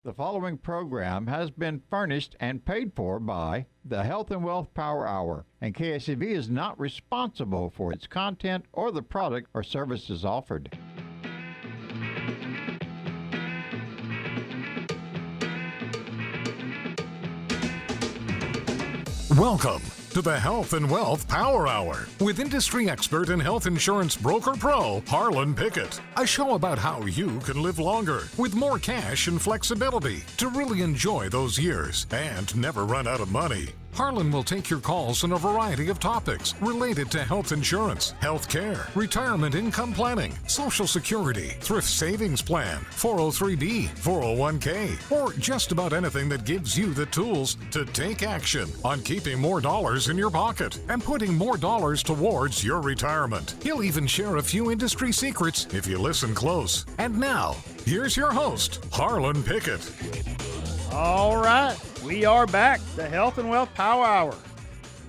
The following program has been furnished and paid for by the Health and Wealth Power Hour, and KSCV is not responsible for its content or the product or services offered. Welcome to the Health and Wealth Power Hour with industry expert and health insurance broker pro, Harlon Pickett. A show about how you can live longer with more cash and flexibility to really enjoy those years and never run out of money. Harlon will take your calls on a variety of topics related to health insurance, health care, retirement income planning, Social Security, thrift savings plan, 403b, 401k, or just about anything that gives you the tools to take action on keeping more dollars in your pocket and putting more dollars towards your retirement. He'll even share a few industry secrets if you listen close. And now, here's your host, Harlon Pickett. All right, we are back, the Health and Wealth Power Hour,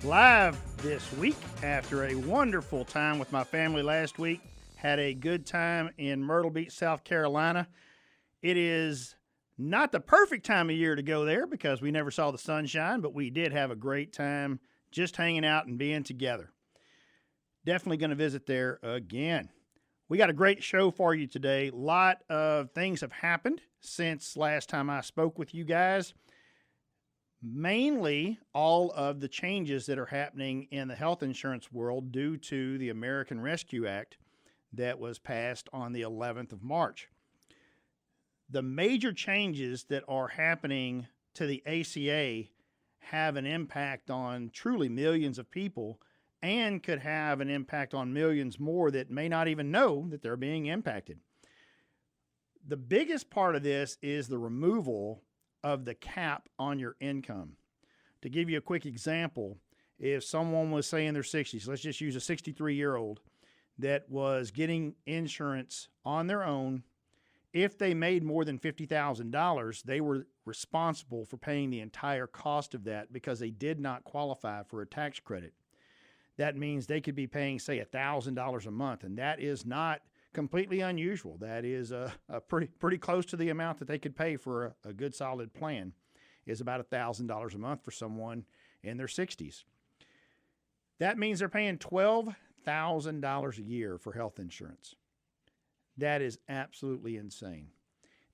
live this week after a wonderful time with my family last week. Had a good time in Myrtle Beach, South Carolina. It is not the perfect time of year to go there because we never saw the sunshine, but we did have a great time just hanging out and being together. Definitely going to visit there again. We got a great show for you today. A lot of things have happened since last time I spoke with you guys. Mainly all of the changes that are happening in the health insurance world due to the American Rescue Act that was passed on the 11th of March. The major changes that are happening to the ACA have an impact on truly millions of people and could have an impact on millions more that may not even know that they're being impacted. The biggest part of this is the removal of the cap on your income. To give you a quick example, if someone was, say, in their 60s, let's just use a 63-year-old that was getting insurance on their own, if they made more than $50,000, they were responsible for paying the entire cost of that because they did not qualify for a tax credit. That means they could be paying, say, $1,000 a month, and that is not completely unusual. That is a pretty close to the amount that they could pay for a good solid plan, is about $1,000 a month for someone in their 60s. That means they're paying $12,000 a year for health insurance. That is absolutely insane.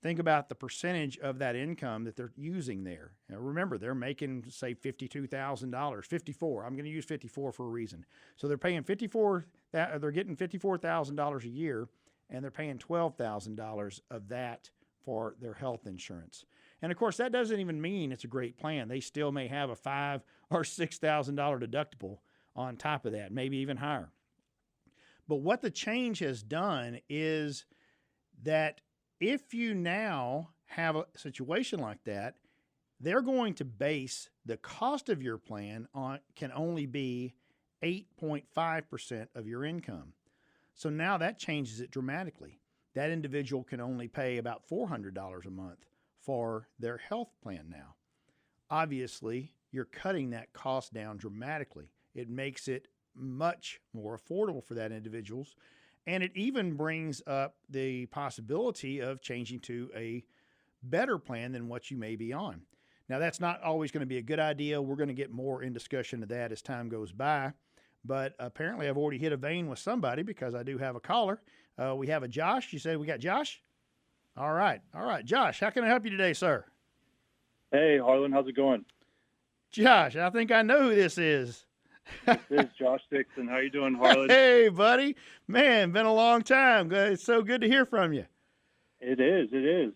Think about the percentage of that income that they're using there. Now remember, they're making, say, $52,000, 54. I'm going to use 54 for a reason. So they're paying they're getting $54,000 a year, and they're paying $12,000 of that for their health insurance. And of course, that doesn't even mean it's a great plan. They still may have a $5,000 or $6,000 deductible on top of that, maybe even higher. But what the change has done is that if you now have a situation like that, they're going to base the cost of your plan on can only be 8.5% of your income. So now that changes it dramatically. That individual can only pay about $400 a month for their health plan now. Obviously, you're cutting that cost down dramatically. It makes it much more affordable for that individuals. And it even brings up the possibility of changing to a better plan than what you may be on. Now, that's not always going to be a good idea. We're going to get more in discussion of that as time goes by. But apparently, I've already hit a vein with somebody because I do have a caller. We have a Josh. You said we got Josh? All right. Josh, how can I help you today, sir? Hey, Harlan, how's it going? Josh, I think I know who this is. This is Josh Dixon. How you doing, Harlan? Hey, buddy. Man, been a long time. It's so good to hear from you. It is.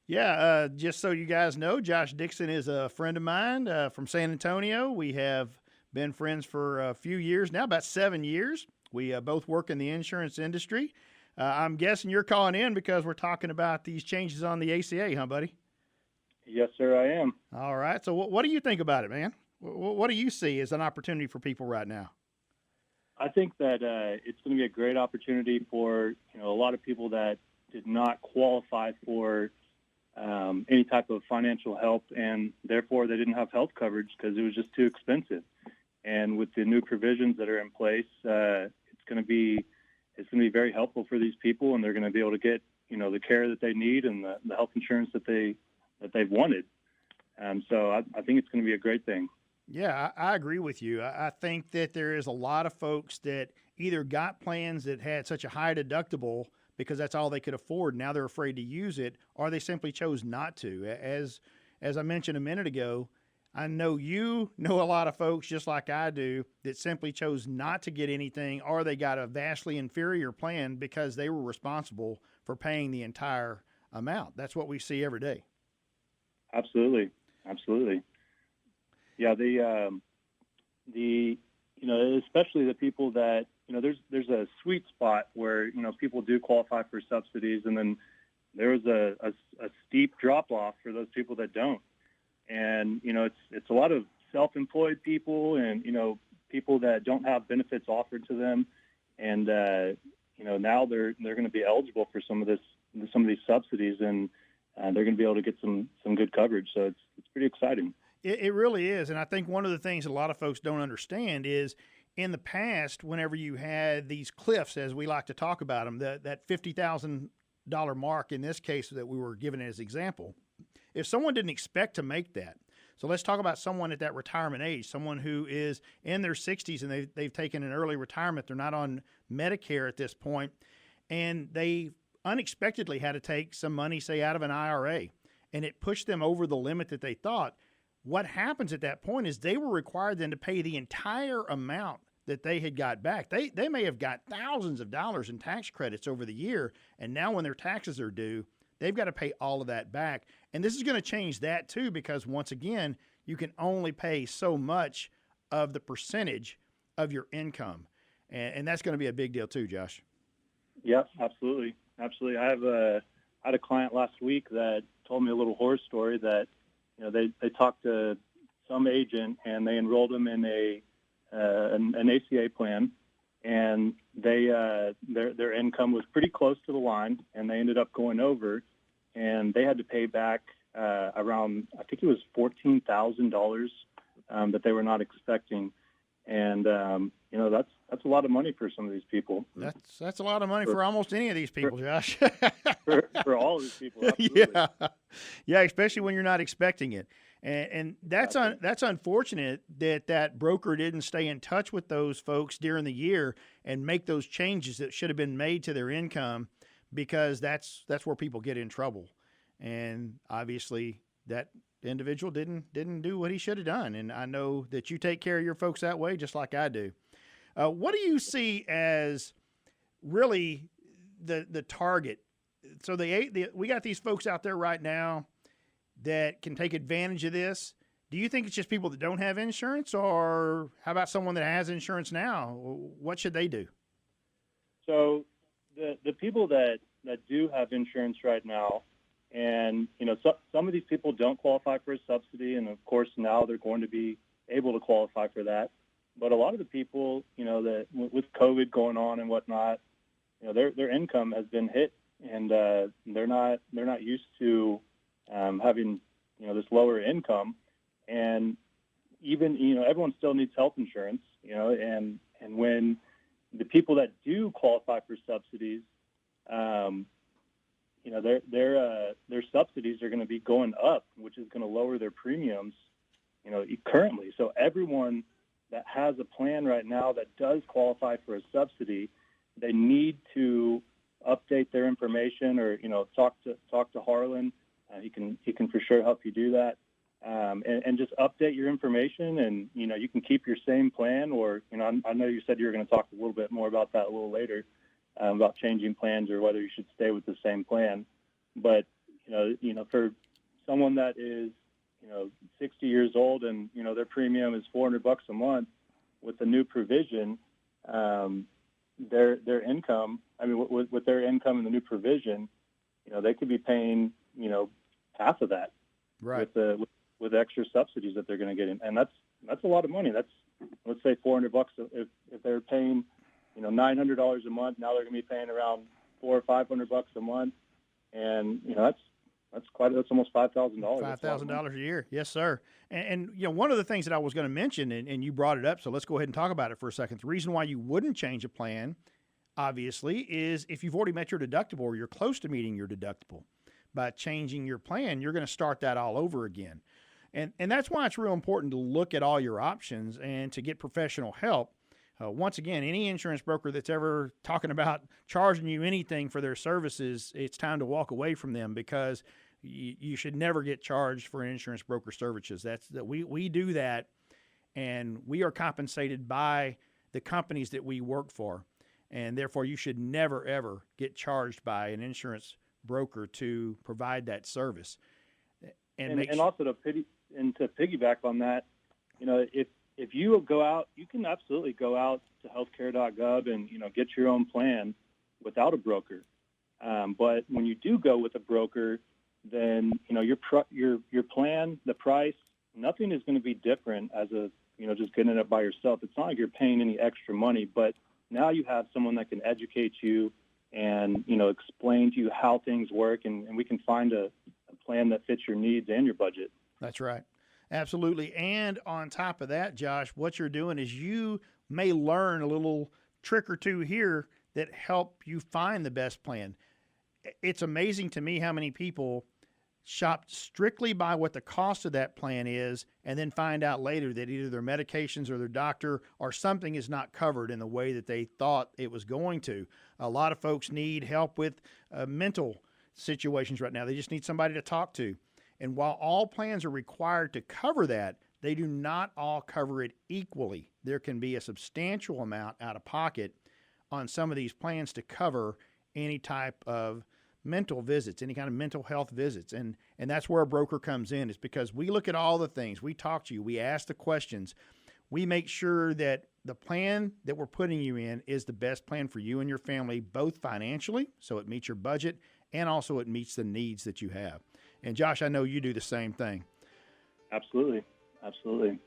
Yeah, just so you guys know, Josh Dixon is a friend of mine from San Antonio. We have been friends for a few years now, about 7 years. We both work in the insurance industry. I'm guessing you're calling in because we're talking about these changes on the ACA, huh, buddy? Yes, sir, I am. All right. So what do you think about it, man? What do you see as an opportunity for people right now? I think that it's going to be a great opportunity for a lot of people that did not qualify for any type of financial help, and therefore they didn't have health coverage because it was just too expensive. And with the new provisions that are in place, it's going to be very helpful for these people, and they're going to be able to get the care that they need and the health insurance that they've wanted. So I think it's going to be a great thing. Yeah, I agree with you. I think that there is a lot of folks that either got plans that had such a high deductible because that's all they could afford. Now they're afraid to use it, or they simply chose not to. As I mentioned a minute ago, I know you know a lot of folks just like I do that simply chose not to get anything, or they got a vastly inferior plan because they were responsible for paying the entire amount. That's what we see every day. Absolutely. Yeah, especially the people that, there's a sweet spot where, people do qualify for subsidies, and then there's a steep drop off for those people that don't. And, it's a lot of self-employed people and, people that don't have benefits offered to them. And, now they're going to be eligible for some of these subsidies, and they're going to be able to get some good coverage. So it's pretty exciting. It really is. And I think one of the things that a lot of folks don't understand is in the past, whenever you had these cliffs, as we like to talk about them, that $50,000 mark in this case that we were given as example, if someone didn't expect to make that, so let's talk about someone at that retirement age, someone who is in their 60s and they've taken an early retirement, they're not on Medicare at this point, and they unexpectedly had to take some money, say, out of an IRA, and it pushed them over the limit that they thought. What happens at that point is they were required then to pay the entire amount that they had got back. They may have got thousands of dollars in tax credits over the year, and now when their taxes are due, they've got to pay all of that back. And this is going to change that too, because once again, you can only pay so much of the percentage of your income. And that's going to be a big deal too, Josh. Yep, absolutely. Absolutely. I had a client last week that told me a little horror story that, they talked to some agent and they enrolled him in an ACA plan, and their income was pretty close to the line, and they ended up going over, and they had to pay back around, I think it was $14,000 that they were not expecting, and that's a lot of money for some of these people. That's a lot of money for almost any of these people, Josh. for all of these people, absolutely. Yeah, especially when you're not expecting it. And that's that's unfortunate that broker didn't stay in touch with those folks during the year and make those changes that should have been made to their income, because that's where people get in trouble. And obviously that individual didn't do what he should have done. And I know that you take care of your folks that way, just like I do. What do you see as really the target? So we got these folks out there right now that can take advantage of this. Do you think it's just people that don't have insurance, or how about someone that has insurance now? What should they do? So the people that do have insurance right now, and some of these people don't qualify for a subsidy, and of course now they're going to be able to qualify for that. But a lot of the people, that with COVID going on and whatnot, their income has been hit, and they're not used to having this lower income, and even everyone still needs health insurance, and when the people that do qualify for subsidies, their subsidies are going to be going up, which is going to lower their premiums, currently. So everyone that has a plan right now that does qualify for a subsidy, they need to update their information, or talk to Harlon. He can for sure help you do that, and just update your information, and you can keep your same plan, or I know you said you were going to talk a little bit more about that a little later, about changing plans or whether you should stay with the same plan. But for someone that is 60 years old and their premium is $400 a month, with the new provision, their income, with their income and the new provision, they could be paying half of that, right, with extra subsidies that they're going to get in, and that's a lot of money. That's, let's say, $400 if they're paying $900 a month. Now they're going to be paying around $400 or $500 a month, and that's almost $5,000. $5,000 a year, yes, sir. And one of the things that I was going to mention, and you brought it up, so let's go ahead and talk about it for a second. The reason why you wouldn't change a plan obviously, is if you've already met your deductible or you're close to meeting your deductible. By changing your plan, you're going to start that all over again. And that's why it's real important to look at all your options and to get professional help. Once again, any insurance broker that's ever talking about charging you anything for their services, it's time to walk away from them, because you should never get charged for insurance broker services. We do that, and we are compensated by the companies that we work for, and therefore you should never, ever get charged by an insurance broker to provide that service. And also to piggyback on that, if you go out, you can absolutely go out to healthcare.gov and get your own plan without a broker. But when you do go with a broker, then your plan, the price, nothing is going to be different as just getting it by yourself. It's not like you're paying any extra money, but now you have someone that can educate you and explain to you how things work, and we can find a plan that fits your needs and your budget. That's right. Absolutely. And on top of that, Josh, what you're doing is you may learn a little trick or two here that help you find the best plan. It's amazing to me how many people shop strictly by what the cost of that plan is and then find out later that either their medications or their doctor or something is not covered in the way that they thought it was going to. A lot of folks need help with mental situations right now. They just need somebody to talk to. And while all plans are required to cover that, they do not all cover it equally. There can be a substantial amount out of pocket on some of these plans to cover any type of mental visits, any kind of mental health visits. And that's where a broker comes in. It's because we look at all the things. We talk to you. We ask the questions. We make sure that the plan that we're putting you in is the best plan for you and your family, both financially, so it meets your budget, and also it meets the needs that you have. And Josh, I know you do the same thing. Absolutely. Absolutely.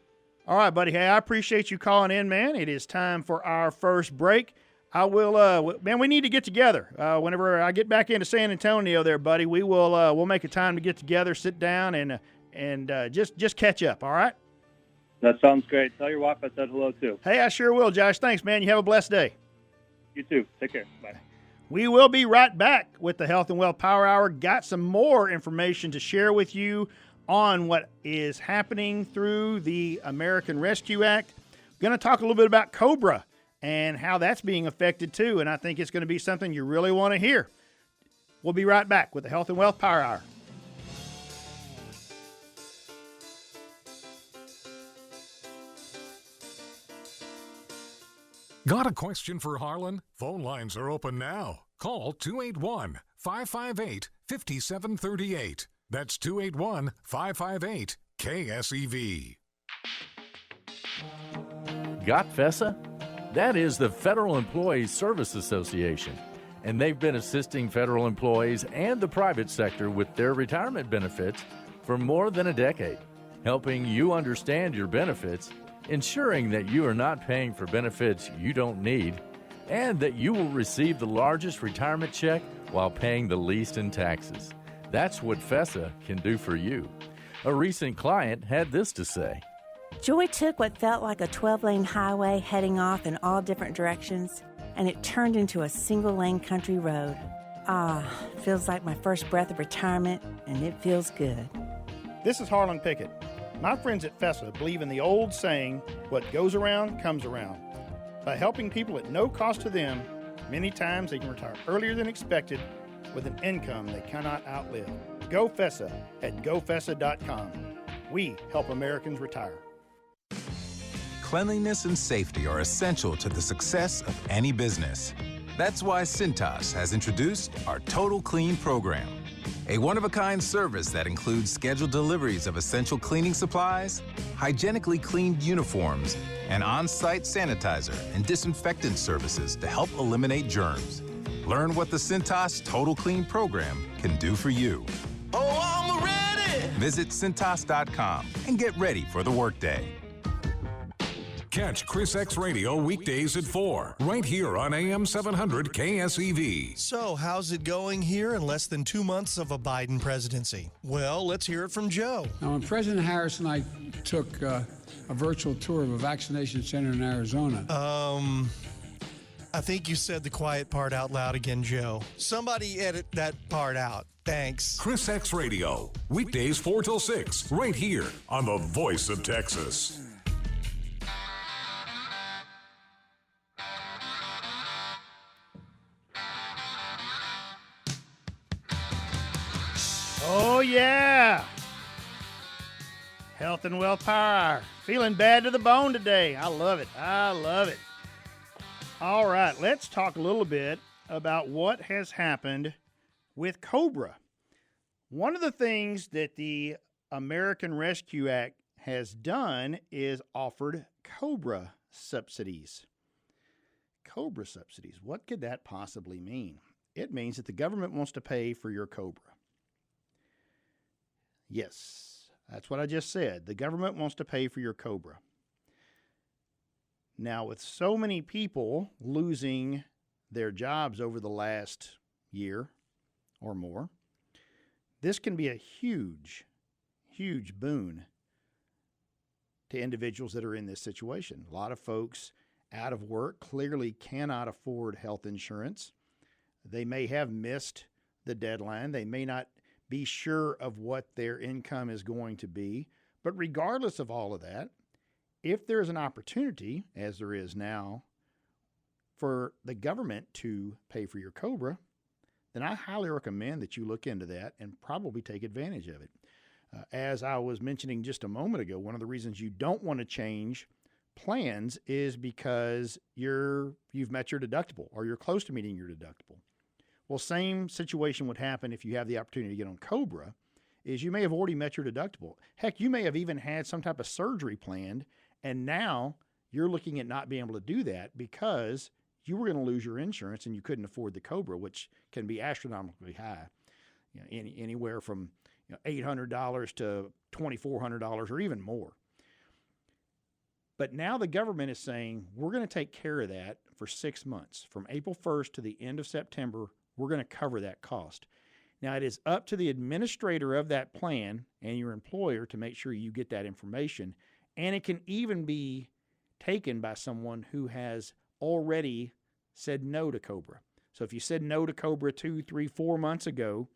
All right, buddy. Hey, I appreciate you calling in, man. It is time for our first break. I will, man, we need to get together. Whenever I get back into San Antonio there, buddy, we'll make a time to get together, sit down, and just catch up, all right? That sounds great. Tell your wife I said hello, too. Hey, I sure will, Josh. Thanks, man. You have a blessed day. You too. Take care. Bye. We will be right back with the Health and Wealth Power Hour. Got some more information to share with you on what is happening through the American Rescue Act. Going to talk a little bit about COBRA and how that's being affected too, and I think it's going to be something you really want to hear. We'll be right back with the Health and Wealth Power Hour. Got a question for Harlon? Phone lines are open now. Call 281-558-5738. That's 281-558-KSEV. Got FESA? That is the Federal Employees Service Association, and they've been assisting federal employees and the private sector with their retirement benefits for more than a decade, helping you understand your benefits, ensuring that you are not paying for benefits you don't need, and that you will receive the largest retirement check while paying the least in taxes. That's what FESA can do for you. A recent client had this to say. Joy took what felt like a 12-lane highway heading off in all different directions, and it turned into a single-lane country road. Feels like my first breath of retirement, and it feels good. This is Harlon Pickett. My friends at FESA believe in the old saying, what goes around comes around. By helping people at no cost to them, many times they can retire earlier than expected with an income they cannot outlive. Go FESA at gofesa.com. We help Americans retire. Cleanliness and safety are essential to the success of any business. That's why Cintas has introduced our Total Clean program, a one-of-a-kind service that includes scheduled deliveries of essential cleaning supplies, hygienically cleaned uniforms, and on-site sanitizer and disinfectant services to help eliminate germs. Learn what the Cintas Total Clean program can do for you. Oh, I'm ready! Visit Cintas.com and get ready for the workday. Catch Chris X Radio weekdays at 4, right here on AM 700 KSEV. So, how's it going here in less than 2 months of a Biden presidency? Well, let's hear it from Joe. Now, when President Harris and I took a virtual tour of a vaccination center in Arizona. I think you said the quiet part out loud again, Joe. Somebody edit that part out. Thanks. Chris X Radio, weekdays 4 till 6, right here on the Voice of Texas. Oh, yeah. Health and Wealth Power Hour. Feeling bad to the bone today. I love it. I love it. All right, let's talk a little bit about what has happened with COBRA. One of the things that the American Rescue Act has done is offered COBRA subsidies. COBRA subsidies. What could that possibly mean? It means that the government wants to pay for your COBRA. Yes, that's what I just said. The government wants to pay for your COBRA. Now, with so many people losing their jobs over the last year or more, this can be a huge, huge boon to individuals that are in this situation. A lot of folks out of work clearly cannot afford health insurance. They may have missed the deadline. They may not be sure of what their income is going to be. But regardless of all of that, if there's an opportunity, as there is now, for the government to pay for your COBRA, then I highly recommend that you look into that and probably take advantage of it. As I was mentioning just a moment ago, one of the reasons you don't want to change plans is because you've met your deductible or you're close to meeting your deductible. Well, same situation would happen if you have the opportunity to get on COBRA, is you may have already met your deductible. Heck, you may have even had some type of surgery planned, and now you're looking at not being able to do that because you were going to lose your insurance and you couldn't afford the COBRA, which can be astronomically high, anywhere from $800 to $2,400 or even more. But now the government is saying, we're going to take care of that for 6 months. From April 1st to the end of September, we're going to cover that cost. Now, it is up to the administrator of that plan and your employer to make sure you get that information. And it can even be taken by someone who has already said no to COBRA. So if you said no to COBRA 2, 3, 4 months ago,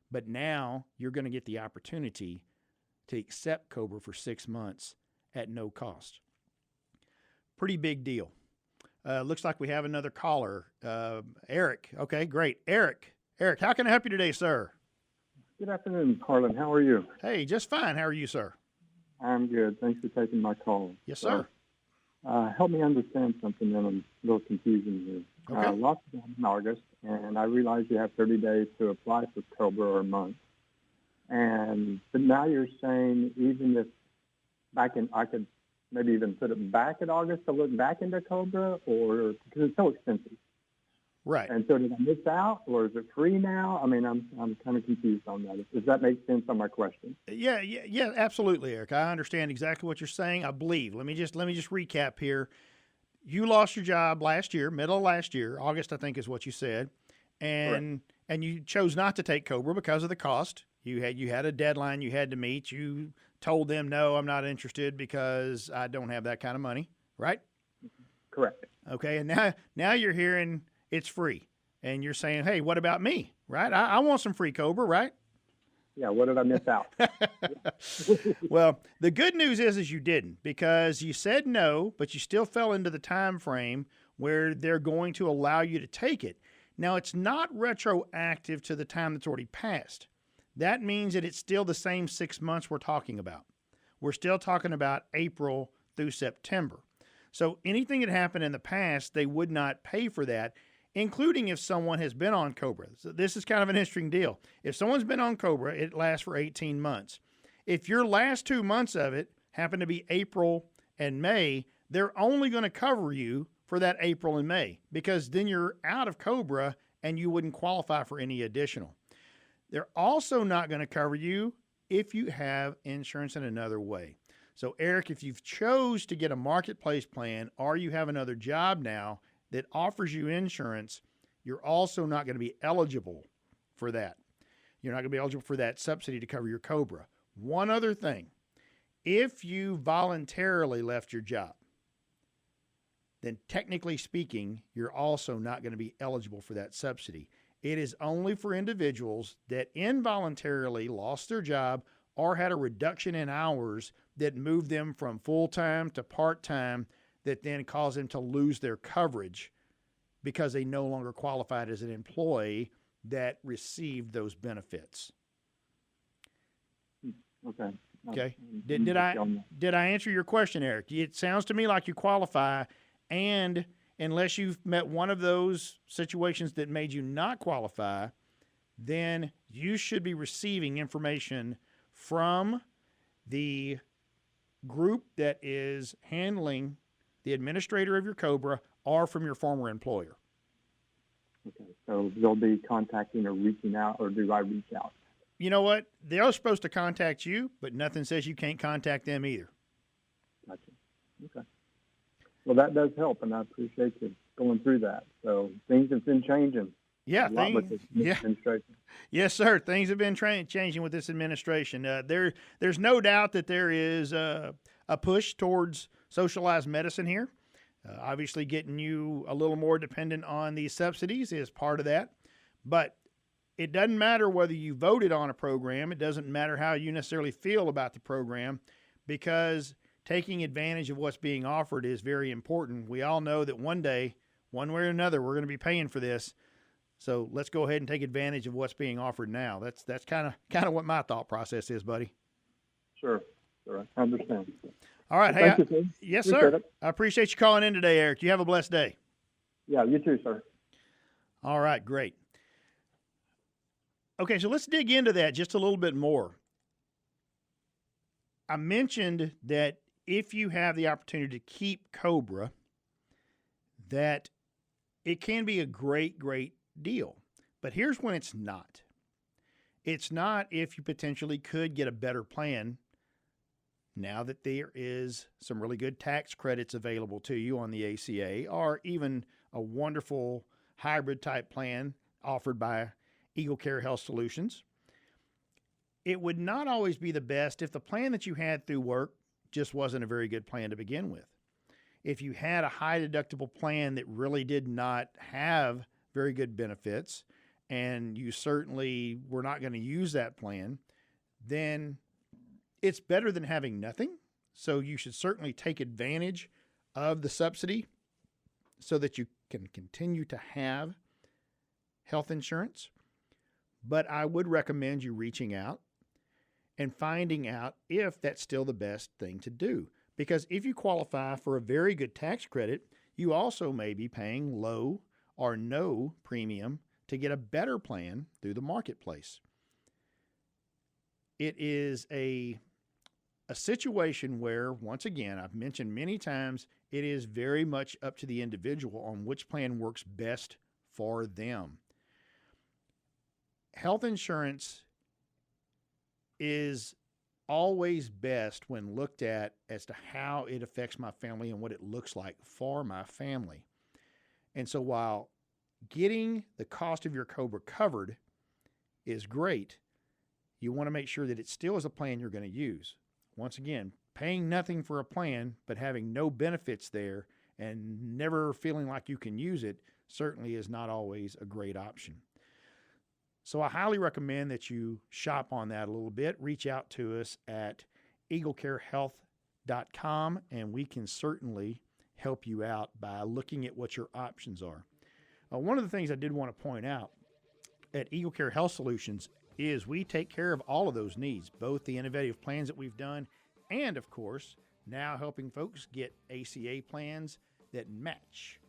but now you're going to get the opportunity to accept COBRA for 6 months at no cost. Pretty big deal. Looks like we have another caller. Eric. Okay, great. Eric, how can I help you today, sir? Good afternoon, Harlon. How are you? Hey, just fine. How are you, sir? I'm good. Thanks for taking my call. Yes, sir. Help me understand something that I'm a little confusing here. Okay. Lost it in August, and I realize you have 30 days to apply for COBRA or a month. But now you're saying even if I could maybe even put it back in August to look back into COBRA, or because it's so expensive. Right. And so did I miss out, or is it free now? I mean, I'm kind of confused on that. Does that make sense on my question? Yeah, absolutely, Eric. I understand exactly what you're saying. I believe. Let me just recap here. You lost your job last year, middle of last year, August, I think is what you said, and you chose not to take COBRA because of the cost. You had a deadline you had to meet. You told them, no, I'm not interested because I don't have that kind of money, right? Correct. Okay, and now you're hearing it's free, and you're saying, hey, what about me, right? I want some free COBRA, right? Yeah, what did I miss out? Well, the good news is you didn't, because you said no, but you still fell into the time frame where they're going to allow you to take it. Now, it's not retroactive to the time that's already passed. That means that it's still the same 6 months we're talking about. We're still talking about April through September. So anything that happened in the past, they would not pay for that, including if someone has been on COBRA. So this is kind of an interesting deal. If someone's been on COBRA, it lasts for 18 months. If your last 2 months of it happen to be April and May, they're only going to cover you for that April and May, because then you're out of COBRA and you wouldn't qualify for any additional. They're also not going to cover you if you have insurance in another way. So, Eric, if you've chose to get a marketplace plan or you have another job now that offers you insurance, you're also not going to be eligible for that. You're not going to be eligible for that subsidy to cover your COBRA. One other thing, if you voluntarily left your job, then technically speaking, you're also not going to be eligible for that subsidy. It is only for individuals that involuntarily lost their job or had a reduction in hours that moved them from full-time to part-time that then caused them to lose their coverage because they no longer qualified as an employee that received those benefits. Okay. Okay. Did I answer your question, Eric? It sounds to me like you qualify, and unless you've met one of those situations that made you not qualify, then you should be receiving information from the group that is handling the administrator of your COBRA or from your former employer. Okay, so they'll be contacting or reaching out, or do I reach out? You know what? They're supposed to contact you, but nothing says you can't contact them either. Gotcha. Okay. Well, that does help, and I appreciate you going through that. So things have been changing. Yeah, administration. Yes, sir. Things have been changing with this administration. There's no doubt that there is a push towards socialized medicine here. Obviously, getting you a little more dependent on these subsidies is part of that. But it doesn't matter whether you voted on a program. It doesn't matter how you necessarily feel about the program, because taking advantage of what's being offered is very important. We all know that one day, one way or another, we're going to be paying for this. So let's go ahead and take advantage of what's being offered now. That's kind of what my thought process is, buddy. Sure. I understand. All right. Well, hey, thank you, sir. Yes, Appreciate sir. it. I appreciate you calling in today, Eric. You have a blessed day. Yeah, you too, sir. All right, great. Okay, so let's dig into that just a little bit more. I mentioned that if you have the opportunity to keep COBRA, that it can be a great, great deal. But here's when it's not. It's not if you potentially could get a better plan now that there is some really good tax credits available to you on the ACA, or even a wonderful hybrid type plan offered by Eagle Care Health Solutions. It would not always be the best if the plan that you had through work just wasn't a very good plan to begin with. If you had a high deductible plan that really did not have very good benefits, and you certainly were not going to use that plan, then it's better than having nothing. So you should certainly take advantage of the subsidy so that you can continue to have health insurance. But I would recommend you reaching out and finding out if that's still the best thing to do. Because if you qualify for a very good tax credit, you also may be paying low or no premium to get a better plan through the marketplace. It is a situation where, once again, I've mentioned many times, it is very much up to the individual on which plan works best for them. Health insurance is always best when looked at as to how it affects my family and what it looks like for my family. And so while getting the cost of your COBRA covered is great, you want to make sure that it still is a plan you're going to use. Once again, paying nothing for a plan but having no benefits there and never feeling like you can use it certainly is not always a great option. So I highly recommend that you shop on that a little bit. Reach out to us at eaglecarehealth.com, and we can certainly help you out by looking at what your options are. One of the things I did want to point out at Eagle Care Health Solutions is we take care of all of those needs, both the innovative plans that we've done and, of course, now helping folks get ACA plans that match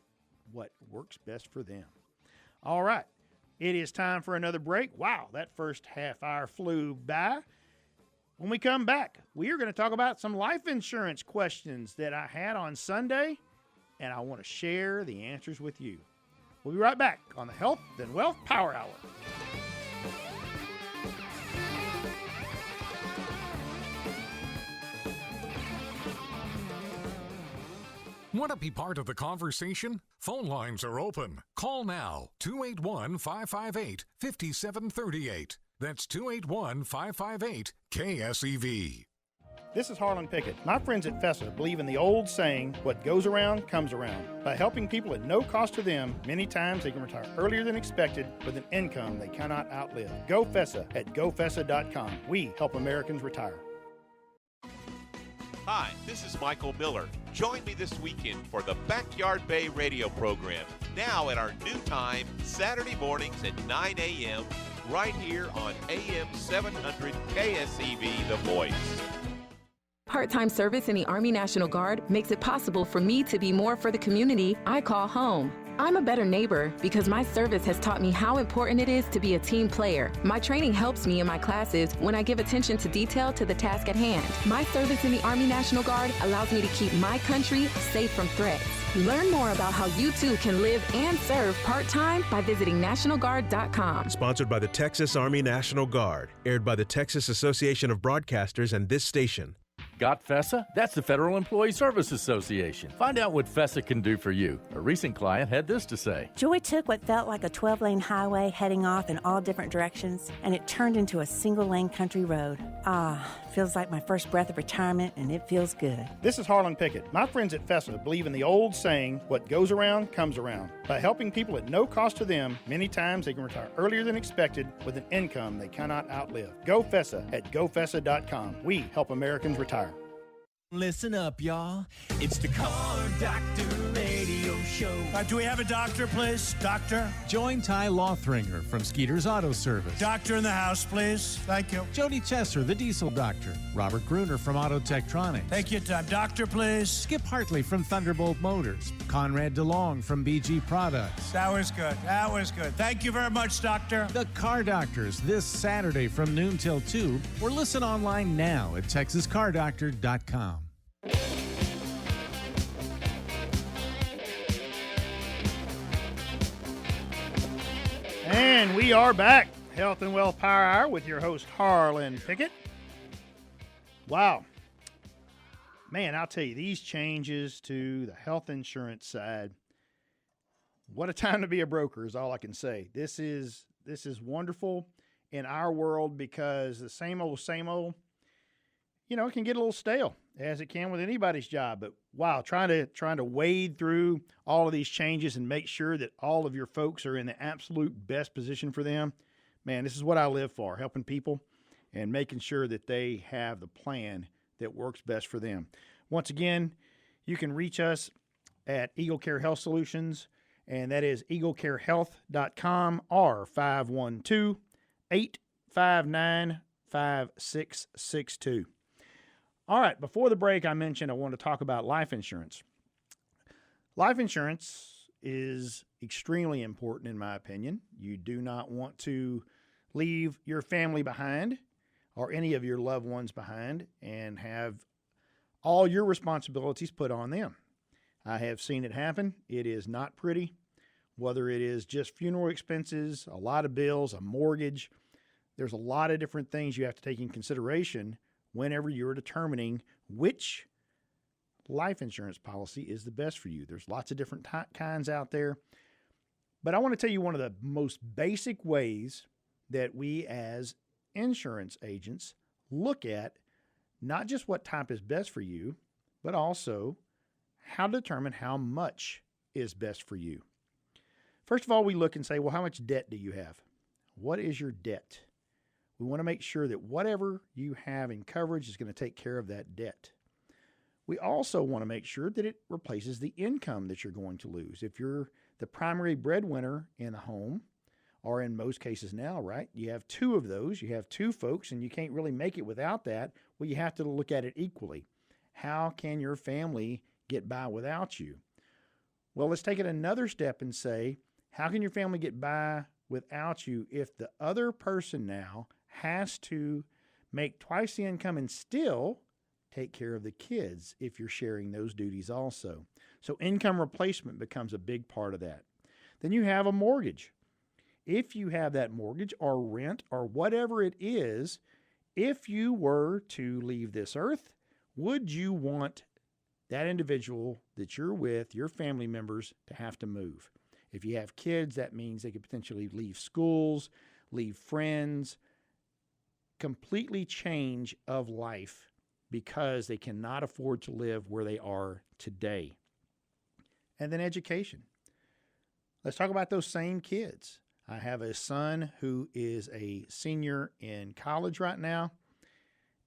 what works best for them. All right. It is time for another break. Wow, that first half hour flew by. When we come back, we are going to talk about some life insurance questions that I had on Sunday, and I want to share the answers with you. We'll be right back on the Health and Wealth Power Hour. Want to be part of the conversation? Phone lines are open. Call now, 281-558-5738. That's 281-558-KSEV. This is Harlon Pickett. My friends at FESA believe in the old saying, what goes around comes around. By helping people at no cost to them, many times they can retire earlier than expected with an income they cannot outlive. Go FESA at gofesa.com. We help Americans retire. Hi, this is Michael Miller. Join me this weekend for the Backyard Bay radio program, now at our new time, Saturday mornings at 9 a.m., right here on AM 700 KSEV, The Voice. Part-time service in the Army National Guard makes it possible for me to be more for the community I call home. I'm a better neighbor because my service has taught me how important it is to be a team player. My training helps me in my classes when I give attention to detail to the task at hand. My service in the Army National Guard allows me to keep my country safe from threats. Learn more about how you too can live and serve part-time by visiting NationalGuard.com. Sponsored by the Texas Army National Guard. Aired by the Texas Association of Broadcasters and this station. Got FESA? That's the Federal Employee Service Association. Find out what FESA can do for you. A recent client had this to say. Joy took what felt like a 12-lane highway heading off in all different directions, and it turned into a single-lane country road. Feels like my first breath of retirement, and it feels good. This is Harlon Pickett. My friends at FESA believe in the old saying, what goes around comes around. By helping people at no cost to them, many times they can retire earlier than expected with an income they cannot outlive. Go FESA at gofesa.com. We help Americans retire. Listen up, y'all. It's the Car Doctor Radio Show. Do we have a doctor, please? Doctor? Join Ty Lothringer from Skeeter's Auto Service. Doctor in the house, please. Thank you. Jody Chesser, the Diesel Doctor. Robert Gruner from Auto Tektronics. Thank you, Tom. Doctor, please. Skip Hartley from Thunderbolt Motors. Conrad DeLong from BG Products. That was good. That was good. Thank you very much, Doctor. The Car Doctors this Saturday from noon till 2, or listen online now at TexasCarDoctor.com. And we are back. Health and Wealth Power Hour with your host, Harlan Pickett. Wow. Man, I'll tell you, these changes to the health insurance side, what a time to be a broker is all I can say. This is wonderful in our world because the same old, it can get a little stale, as it can with anybody's job. But wow, trying to wade through all of these changes and make sure that all of your folks are in the absolute best position for them. Man, this is what I live for, helping people and making sure that they have the plan that works best for them. Once again, you can reach us at Eagle Care Health Solutions, and that is eaglecarehealth.com or 512-859-5662. All right, before the break, I mentioned I want to talk about life insurance. Life insurance is extremely important, in my opinion. You do not want to leave your family behind or any of your loved ones behind and have all your responsibilities put on them. I have seen it happen. It is not pretty, whether it is just funeral expenses, a lot of bills, a mortgage. There's a lot of different things you have to take in consideration whenever you're determining which life insurance policy is the best for you. There's lots of different kinds out there. But I want to tell you one of the most basic ways that we as insurance agents look at not just what type is best for you, but also how to determine how much is best for you. First of all, we look and say, well, how much debt do you have? What is your debt? We want to make sure that whatever you have in coverage is going to take care of that debt. We also want to make sure that it replaces the income that you're going to lose. If you're the primary breadwinner in the home, or in most cases now, right, you have two of those, you have two folks, and you can't really make it without that, well, you have to look at it equally. How can your family get by without you? Well, let's take it another step and say, how can your family get by without you if the other person now has to make twice the income and still take care of the kids if you're sharing those duties also? So income replacement becomes a big part of that. Then you have a mortgage. If you have that mortgage or rent or whatever it is, if you were to leave this earth, would you want that individual that you're with, your family members, to have to move? If you have kids, that means they could potentially leave schools, leave friends, completely change of life because they cannot afford to live where they are today. And then education. Let's talk about those same kids. I have a son who is a senior in college right now.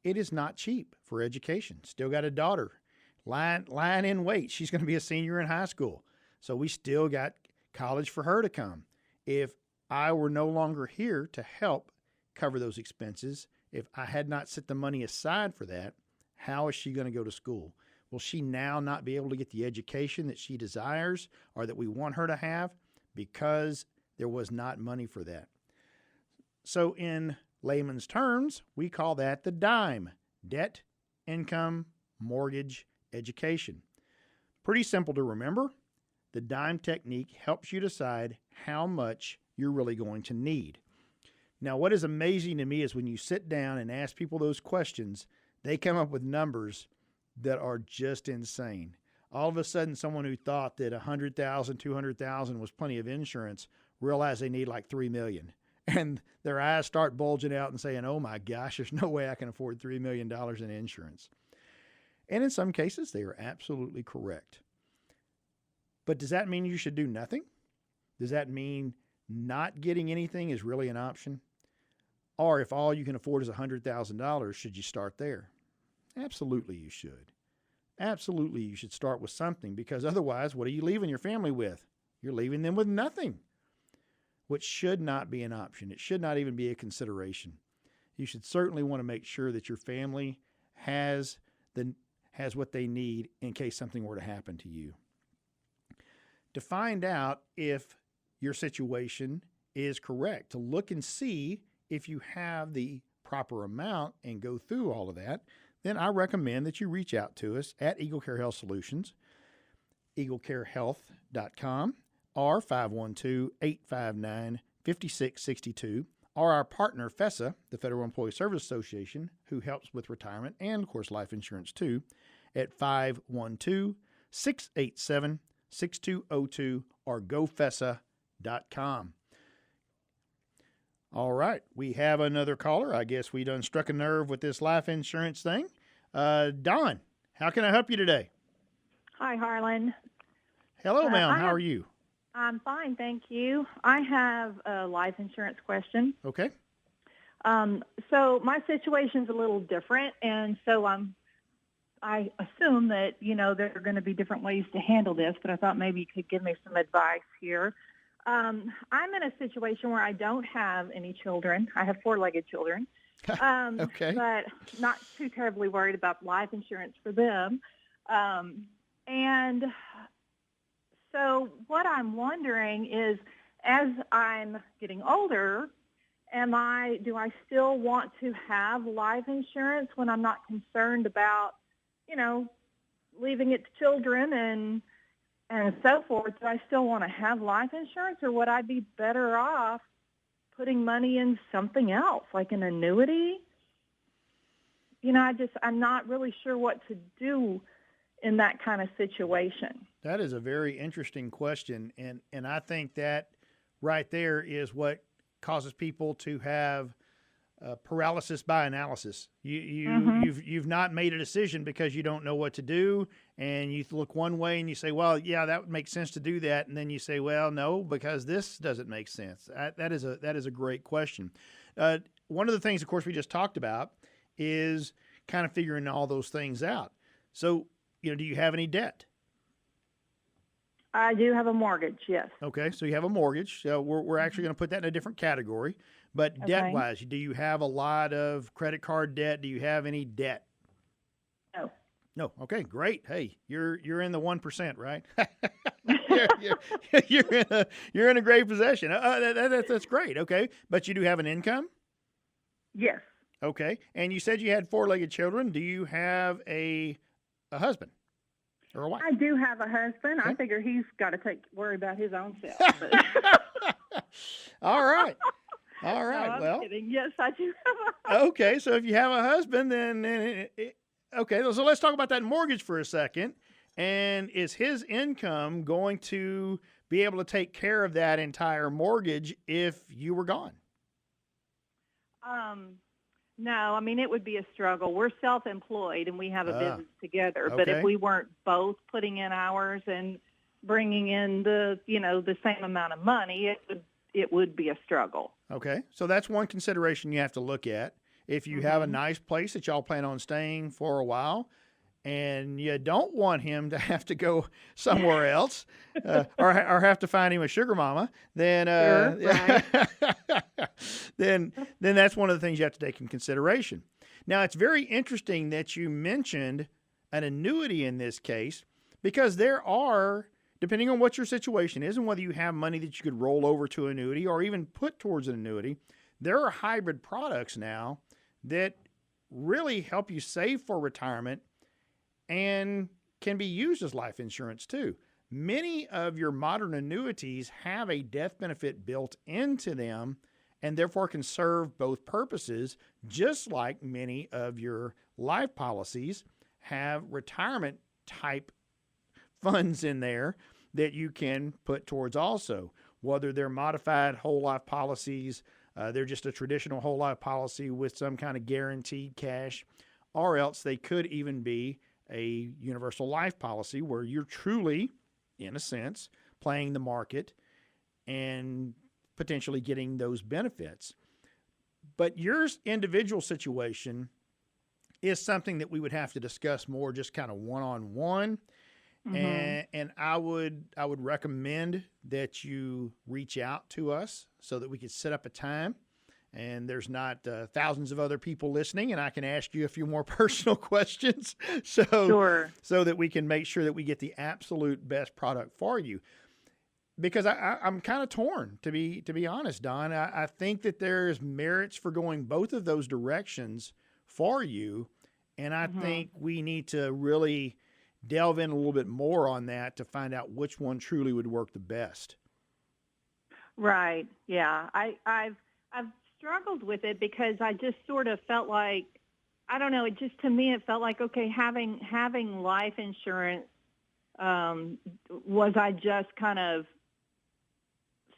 It is not cheap for education. Still got a daughter lying in wait. She's going to be a senior in high school. So we still got college for her to come. If I were no longer here to help cover those expenses, if I had not set the money aside for that, how is she going to go to school? Will she now not be able to get the education that she desires or that we want her to have because there was not money for that? So in layman's terms, we call that the DIME: debt, income, mortgage, education. Pretty simple to remember. The DIME technique helps you decide how much you're really going to need. Now, what is amazing to me is when you sit down and ask people those questions, they come up with numbers that are just insane. All of a sudden, someone who thought that $100,000, $200,000 was plenty of insurance realize they need like $3 million. And their eyes start bulging out and saying, oh my gosh, there's no way I can afford $3 million in insurance. And in some cases, they are absolutely correct. But does that mean you should do nothing? Does that mean not getting anything is really an option? Or if all you can afford is $100,000, should you start there? Absolutely you should. Absolutely you should start with something, because otherwise, what are you leaving your family with? You're leaving them with nothing, which should not be an option. It should not even be a consideration. You should certainly want to make sure that your family has what they need in case something were to happen to you. To find out if your situation is correct, to look and see if you have the proper amount and go through all of that, then I recommend that you reach out to us at Eagle Care Health Solutions, eaglecarehealth.com, or 512-859-5662, or our partner, FESA, the Federal Employee Service Association, who helps with retirement and, of course, life insurance too, at 512-687-6202 or gofesa.com. All right, we have another caller. I guess we done struck a nerve with this life insurance thing. Dawn, how can I help you today? Hi, Harlan. Hello, ma'am. How are you? I'm fine, thank you. I have a life insurance question. Okay. So my situation's a little different, and so I assume that, there are going to be different ways to handle this, but I thought maybe you could give me some advice here. I'm in a situation where I don't have any children. I have four-legged children. Okay. But not too terribly worried about life insurance for them. And so what I'm wondering is, as I'm getting older, do I still want to have life insurance when I'm not concerned about, leaving it to children and so forth? Do I still want to have life insurance, or would I be better off putting money in something else, like an annuity? I'm not really sure what to do in that kind of situation. That is a very interesting question, and I think that right there is what causes people to have paralysis by analysis. You've not made a decision because you don't know what to do, and you look one way and you say, well, yeah, that would make sense to do that, and then you say, well, no, because this doesn't make sense. That is a great question. One of the things, of course, we just talked about is kind of figuring all those things out. So, do you have any debt? I do have a mortgage, yes. Okay, so you have a mortgage. So we're actually going to put that in a different category. But Okay. debt-wise, do you have a lot of credit card debt? Do you have any debt? No. No. Okay, great. Hey, you're in the 1%, right? you're in a great position. That's great. Okay, but you do have an income? Yes. Okay, and you said you had four-legged children. Do you have a husband or a wife? I do have a husband. I figure he's got to worry about his own self. All right. All No, right. I'm Well, kidding. Yes, I do have a okay. So if you have a husband, then okay. So let's talk about that mortgage for a second. And is his income going to be able to take care of that entire mortgage if you were gone? No, I mean, it would be a struggle. We're self-employed and we have a business together. But okay. if we weren't both putting in hours and bringing in the same amount of money, it would be a struggle. Okay. So that's one consideration you have to look at. If you have a nice place that y'all plan on staying for a while, and you don't want him to have to go somewhere else or have to find him a sugar mama, then then that's one of the things you have to take in consideration. Now, it's very interesting that you mentioned an annuity in this case, because there are, depending on what your situation is and whether you have money that you could roll over to annuity or even put towards an annuity, there are hybrid products now that really help you save for retirement and can be used as life insurance too. Many of your modern annuities have a death benefit built into them and therefore can serve both purposes, just like many of your life policies have retirement type funds in there that you can put towards also. Whether they're modified whole life policies, they're just a traditional whole life policy with some kind of guaranteed cash, or else they could even be a universal life policy where you're truly, in a sense, playing the market and potentially getting those benefits. But your individual situation is something that we would have to discuss more just kind of one-on-one. And I would recommend that you reach out to us so that we could set up a time and there's not thousands of other people listening, and I can ask you a few more personal questions so that we can make sure that we get the absolute best product for you. Because I'm kind of torn, to be honest, Don. I think that there's merits for going both of those directions for you, and I think we need to really delve in a little bit more on that to find out which one truly would work the best. Right. Yeah. I've struggled with it because I just sort of felt like, I don't know, to me it felt like, okay, having life insurance, was I just kind of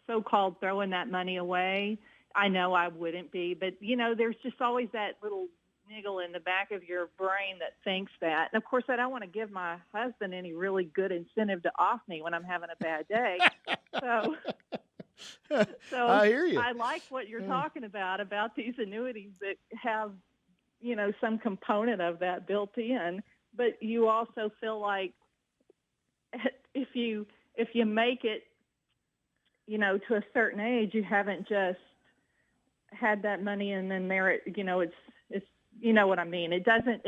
so-called throwing that money away? I know I wouldn't be, but there's just always that little niggle in the back of your brain that thinks that. And of course, I don't want to give my husband any really good incentive to off me when I'm having a bad day. So I hear you. I like what you're talking about these annuities that have, some component of that built in. But you also feel like if you make it, to a certain age, you haven't just had that money and then it's you know what I mean. It doesn't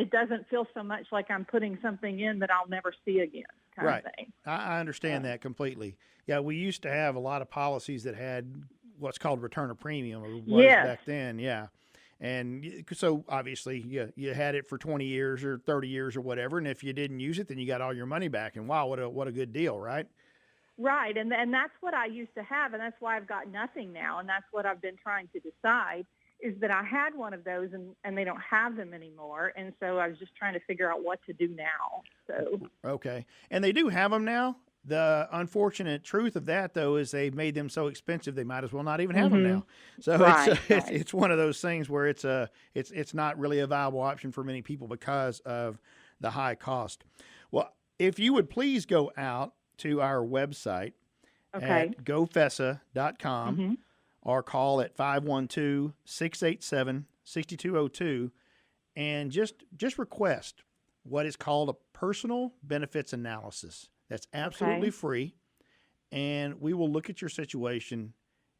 feel so much like I'm putting something in that I'll never see again, kind of thing. I understand that completely. Yeah, we used to have a lot of policies that had what's called return of premium, or was back then. Yeah, and so obviously you had it for 20 years or 30 years or whatever, and if you didn't use it, then you got all your money back. And wow, what a good deal, right? Right, and that's what I used to have, and that's why I've got nothing now, and that's what I've been trying to decide. Is that I had one of those and they don't have them anymore. And so I was just trying to figure out what to do now. So okay. And they do have them now. The unfortunate truth of that, though, is they've made them so expensive they might as well not even have them now. So it's one of those things where it's not really a viable option for many people because of the high cost. Well, if you would please go out to our website at gofessa.com. Or call at 512-687-6202 and just request what is called a personal benefits analysis. That's absolutely free, and we will look at your situation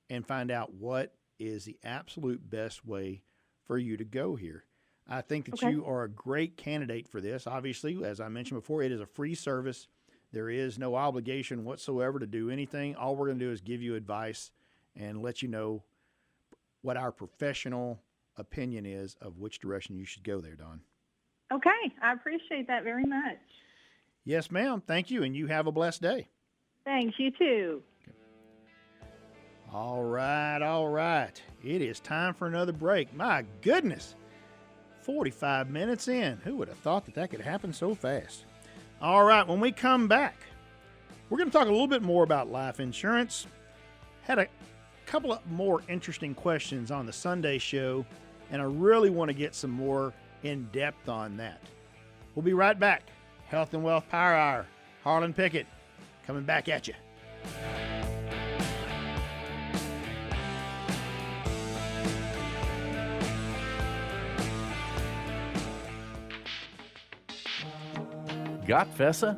and find out what is the absolute best way for you to go here. I think that you are a great candidate for this. Obviously, as I mentioned before, it is a free service. There is no obligation whatsoever to do anything. All we're going to do is give you advice and let you know what our professional opinion is of which direction you should go there, Dawn. Okay. I appreciate that very much. Yes, ma'am. Thank you, and you have a blessed day. Thanks. You too. Okay. All right. It is time for another break. My goodness. 45 minutes in. Who would have thought that could happen so fast? All right. When we come back, we're going to talk a little bit more about life insurance. Had a couple of more interesting questions on the Sunday show And I really want to get some more in depth on that. We'll be right back. Health and Wealth Power Hour. Harlan Pickett coming back at you. Got FESA?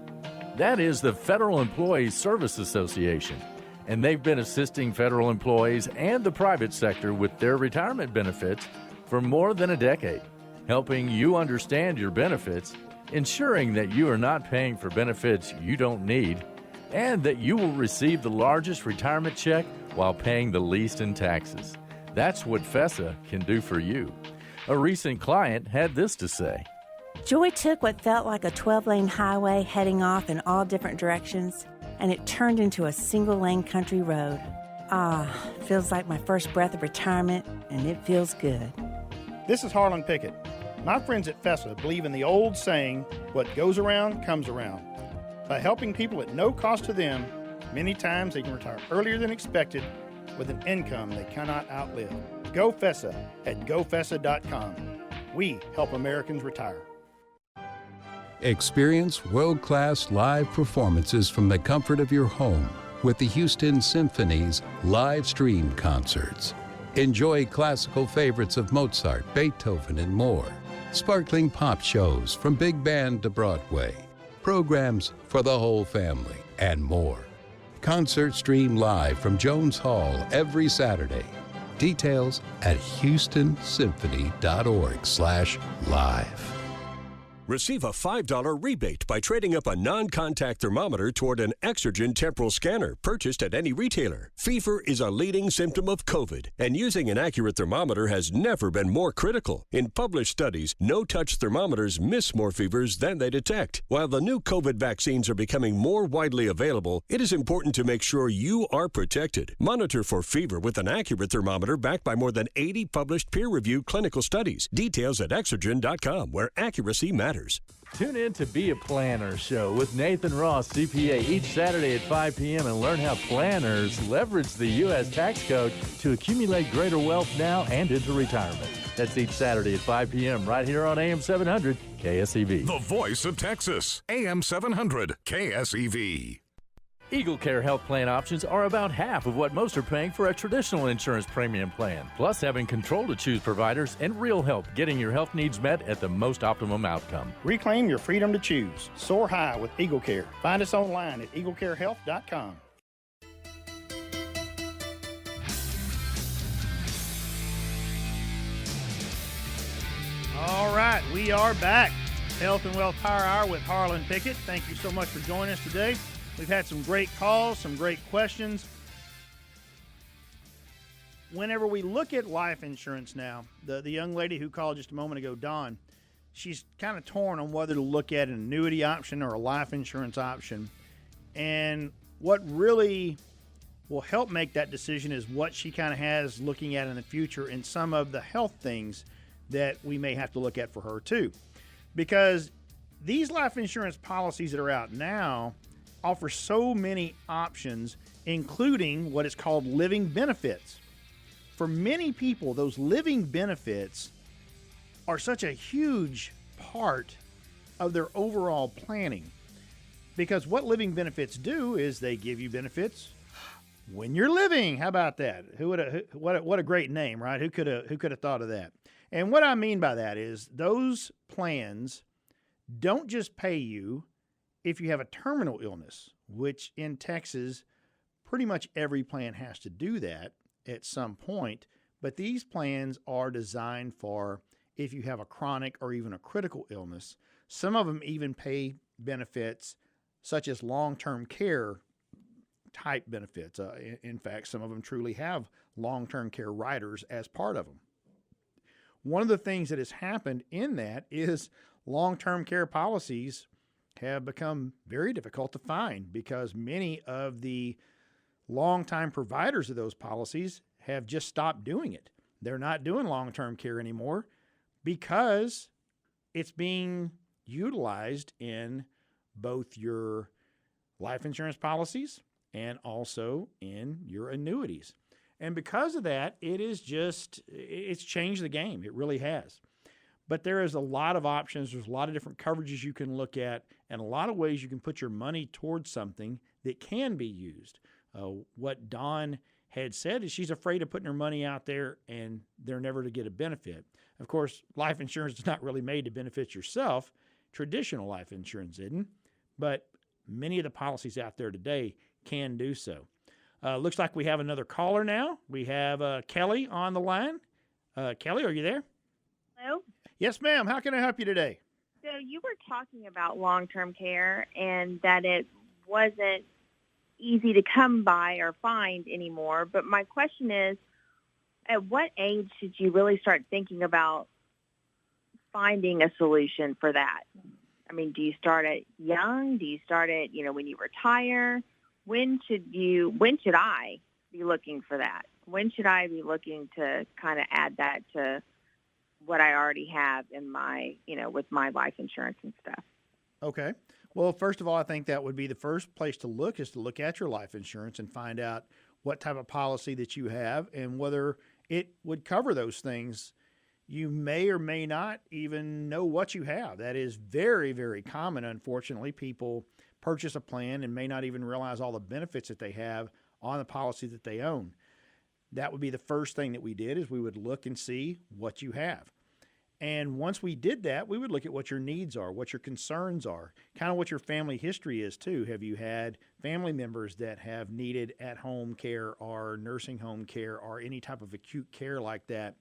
That is the Federal Employees Service Association, and they've been assisting federal employees and the private sector with their retirement benefits for more than a decade, helping you understand your benefits, ensuring that you are not paying for benefits you don't need, and that you will receive the largest retirement check while paying the least in taxes. That's what FESA can do for you. A recent client had this to say. Joy took what felt like a 12-lane highway heading off in all different directions, and it turned into a single-lane country road. Feels like my first breath of retirement, and it feels good. This is Harlan Pickett. My friends at FESA believe in the old saying, what goes around comes around. By helping people at no cost to them, many times they can retire earlier than expected with an income they cannot outlive. Go FESA at gofesa.com. We help Americans retire. Experience world-class live performances from the comfort of your home with the Houston Symphony's live stream concerts. Enjoy classical favorites of Mozart, Beethoven, and more. Sparkling pop shows from big band to Broadway. Programs for the whole family, and more. Concert stream live from Jones Hall every Saturday. Details at houstonsymphony.org/live. Receive a $5 rebate by trading up a non-contact thermometer toward an Exergen temporal scanner purchased at any retailer. Fever is a leading symptom of COVID, and using an accurate thermometer has never been more critical. In published studies, no-touch thermometers miss more fevers than they detect. While the new COVID vaccines are becoming more widely available, it is important to make sure you are protected. Monitor for fever with an accurate thermometer backed by more than 80 published peer-reviewed clinical studies. Details at Exergen.com, where accuracy matters. Tune in to Be a Planner show with Nathan Ross, CPA, each Saturday at 5 p.m. and learn how planners leverage the U.S. tax code to accumulate greater wealth now and into retirement. That's each Saturday at 5 p.m. right here on AM 700 KSEV. The voice of Texas, AM 700 KSEV. Eagle Care health plan options are about half of what most are paying for a traditional insurance premium plan. Plus, having control to choose providers and real help getting your health needs met at the most optimum outcome. Reclaim your freedom to choose. Soar high with Eagle Care. Find us online at eaglecarehealth.com. All right, we are back. Health and Wealth Power Hour with Harlan Pickett. Thank you so much for joining us today. We've had some great calls, some great questions. Whenever we look at life insurance now, the young lady who called just a moment ago, Dawn, she's kind of torn on whether to look at an annuity option or a life insurance option. And what really will help make that decision is what she kind of has looking at in the future and some of the health things that we may have to look at for her too. Because these life insurance policies that are out now offer so many options, including what is called living benefits. For many people, those living benefits are such a huge part of their overall planning. Because what living benefits do is they give you benefits when you're living. How about that? What a great name, right? Who could have thought of that? And what I mean by that is those plans don't just pay you if you have a terminal illness, which in Texas, pretty much every plan has to do that at some point. But these plans are designed for if you have a chronic or even a critical illness. Some of them even pay benefits such as long-term care type benefits. In fact, some of them truly have long-term care riders as part of them. One of the things that has happened in that is long-term care policies have become very difficult to find because many of the longtime providers of those policies have just stopped doing it. They're not doing long-term care anymore because it's being utilized in both your life insurance policies and also in your annuities. And because of that, it's changed the game. It really has. But there is a lot of options. There's a lot of different coverages you can look at and a lot of ways you can put your money towards something that can be used. What Dawn had said is she's afraid of putting her money out there and they're never to get a benefit. Of course, life insurance is not really made to benefit yourself. Traditional life insurance isn't. But many of the policies out there today can do so. Looks like we have another caller now. We have Kelly on the line. Kelly, are you there? Hello? Yes, ma'am. How can I help you today? So you were talking about long-term care and that it wasn't easy to come by or find anymore. But my question is, at what age did you really start thinking about finding a solution for that? I mean, do you start at young? Do you start at, when you retire? When should I be looking for that? When should I be looking to kind of add that to what I already have in my, with my life insurance and stuff? Okay. Well, first of all, I think that would be the first place to look is to look at your life insurance and find out what type of policy that you have and whether it would cover those things. You may or may not even know what you have. That is very, very common. Unfortunately, people purchase a plan and may not even realize all the benefits that they have on the policy that they own. That would be the first thing that we did is we would look and see what you have. And once we did that, we would look at what your needs are, what your concerns are, kind of what your family history is too. Have you had family members that have needed at-home care or nursing home care or any type of acute care like that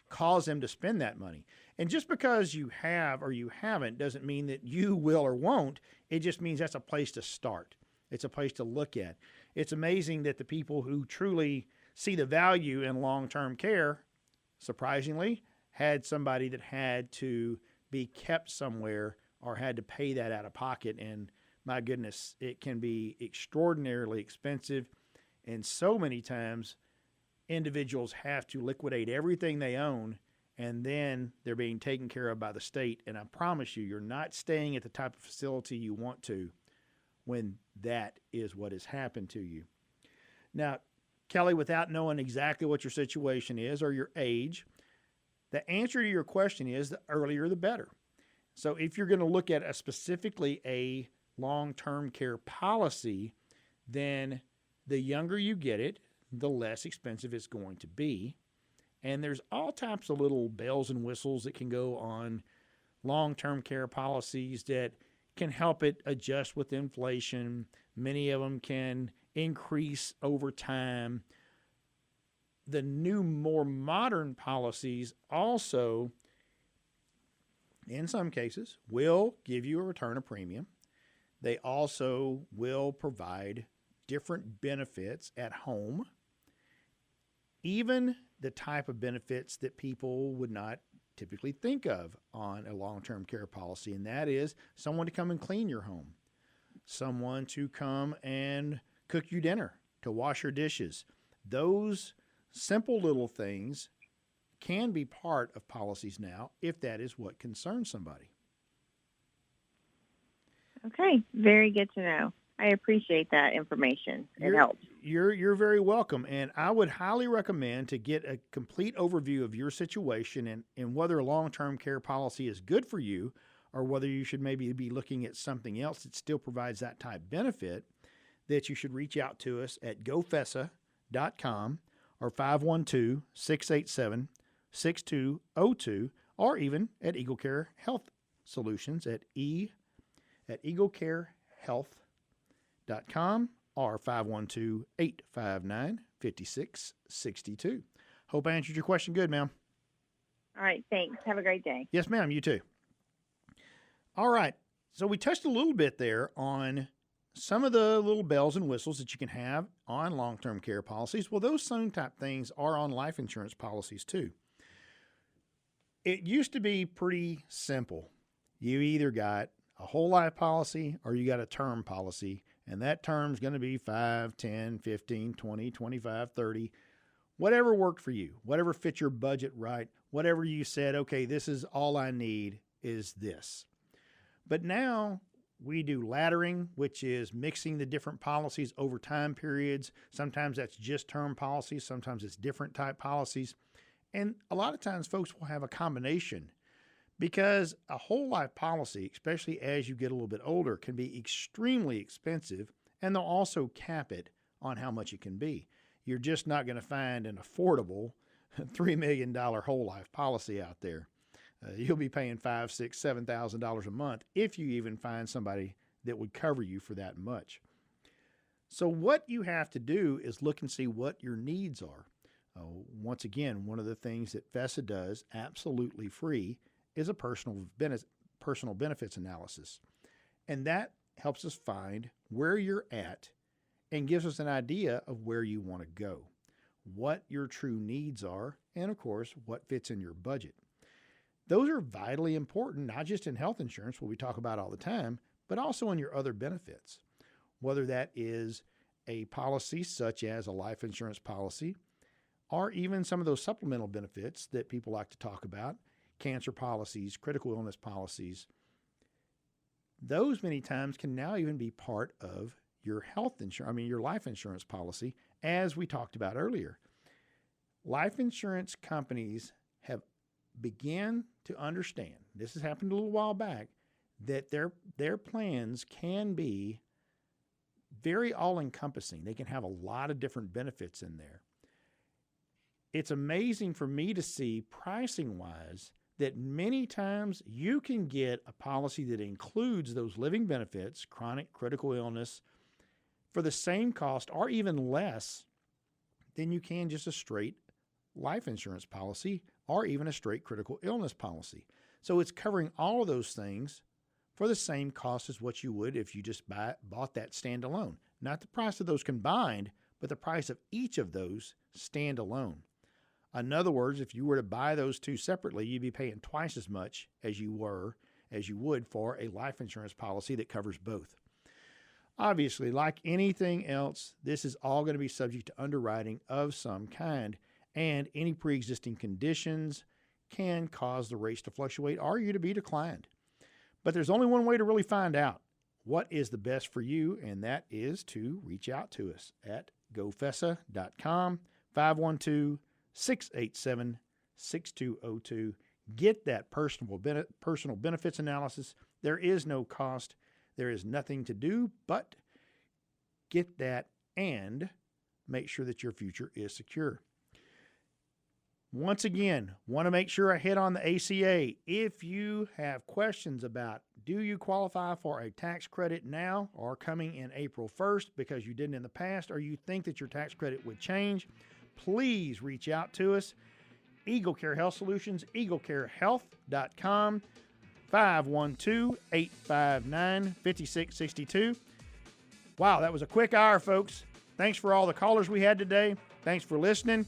cause them to spend that money? And just because you have or you haven't doesn't mean that you will or won't. It just means that's a place to start. It's a place to look at. It's amazing that the people who truly see the value in long-term care, surprisingly, had somebody that had to be kept somewhere or had to pay that out of pocket. And my goodness, it can be extraordinarily expensive. And so many times individuals have to liquidate everything they own and then they're being taken care of by the state. And I promise you, you're not staying at the type of facility you want to when that is what has happened to you. Now, Kelly, without knowing exactly what your situation is or your age, the answer to your question is the earlier the better. So if you're going to look at specifically a long-term care policy, then the younger you get it, the less expensive it's going to be. And there's all types of little bells and whistles that can go on long-term care policies that can help it adjust with inflation. Many of them can increase over time. The new, more modern policies also, in some cases, will give you a return of premium. They also will provide different benefits at home, even the type of benefits that people would not typically think of on a long-term care policy, and that is someone to come and clean your home, someone to come and cook you dinner, to wash your dishes. Those simple little things can be part of policies now if that is what concerns somebody. Okay, very good to know. I appreciate that information. It helps. You're very welcome, and I would highly recommend to get a complete overview of your situation and whether a long-term care policy is good for you or whether you should maybe be looking at something else that still provides that type benefit, that you should reach out to us at gofessa.com or 512-687-6202, or even at Eagle Care Health Solutions at eaglecarehealth.com or 512-859-5662. Hope I answered your question good, ma'am. All right, thanks. Have a great day. Yes, ma'am, you too. All right, so we touched a little bit there on some of the little bells and whistles that you can have on long-term care policies. Well, those same type things are on life insurance policies too. It used to be pretty simple. You either got a whole life policy or you got a term policy, and that term's going to be 5, 10, 15, 20, 25, 30, whatever worked for you, whatever fit your budget right, whatever you said, okay, this is all I need is this. But now We do laddering, which is mixing the different policies over time periods. Sometimes that's just term policies. Sometimes it's different type policies. And a lot of times folks will have a combination because a whole life policy, especially as you get a little bit older, can be extremely expensive, and they'll also cap it on how much it can be. You're just not going to find an affordable $3 million whole life policy out there. You'll be paying $5,000, $6,000, $7,000 a month if you even find somebody that would cover you for that much. So what you have to do is look and see what your needs are. Once again, one of the things that FESA does absolutely free is a personal benefits analysis. And that helps us find where you're at and gives us an idea of where you want to go, what your true needs are, and of course, what fits in your budget. Those are vitally important, not just in health insurance, what we talk about all the time, but also in your other benefits, whether that is a policy such as a life insurance policy, or even some of those supplemental benefits that people like to talk about, cancer policies, critical illness policies. Those many times can now even be part of your your life insurance policy, as we talked about earlier. Life insurance companies have began to understand, this has happened a little while back, that their plans can be very all-encompassing. They can have a lot of different benefits in there. It's amazing for me to see, pricing-wise, that many times you can get a policy that includes those living benefits, chronic, critical illness, for the same cost or even less than you can just a straight life insurance policy or even a straight critical illness policy. So it's covering all of those things for the same cost as what you would if you just bought that standalone. Not the price of those combined, but the price of each of those standalone. In other words, if you were to buy those two separately, you'd be paying twice as much as you would for a life insurance policy that covers both. Obviously, like anything else, this is all going to be subject to underwriting of some kind, and any pre-existing conditions can cause the rates to fluctuate or you to be declined. But there's only one way to really find out what is the best for you, and that is to reach out to us at gofesa.com, 512-687-6202. Get that personal benefits analysis. There is no cost. There is nothing to do but get that and make sure that your future is secure. Once again, want to make sure I hit on the ACA. If you have questions about do you qualify for a tax credit now or coming in April 1st because you didn't in the past, or you think that your tax credit would change, please reach out to us. Eagle Care Health Solutions, eaglecarehealth.com, 512-859-5662. Wow, that was a quick hour, folks. Thanks for all the callers we had today. Thanks for listening.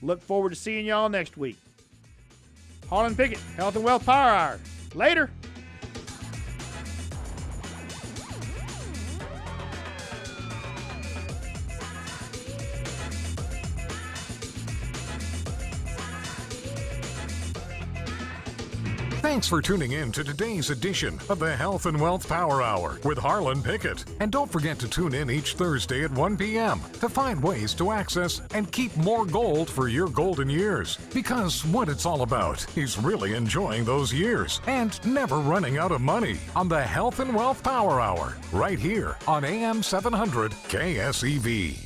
Look forward to seeing y'all next week. Harlon Pickett, Health and Wealth Power Hour. Later. Thanks for tuning in to today's edition of the Health and Wealth Power Hour with Harlon Pickett. And don't forget to tune in each Thursday at 1 p.m. to find ways to access and keep more gold for your golden years. Because what it's all about is really enjoying those years and never running out of money on the Health and Wealth Power Hour right here on AM 700 KSEV.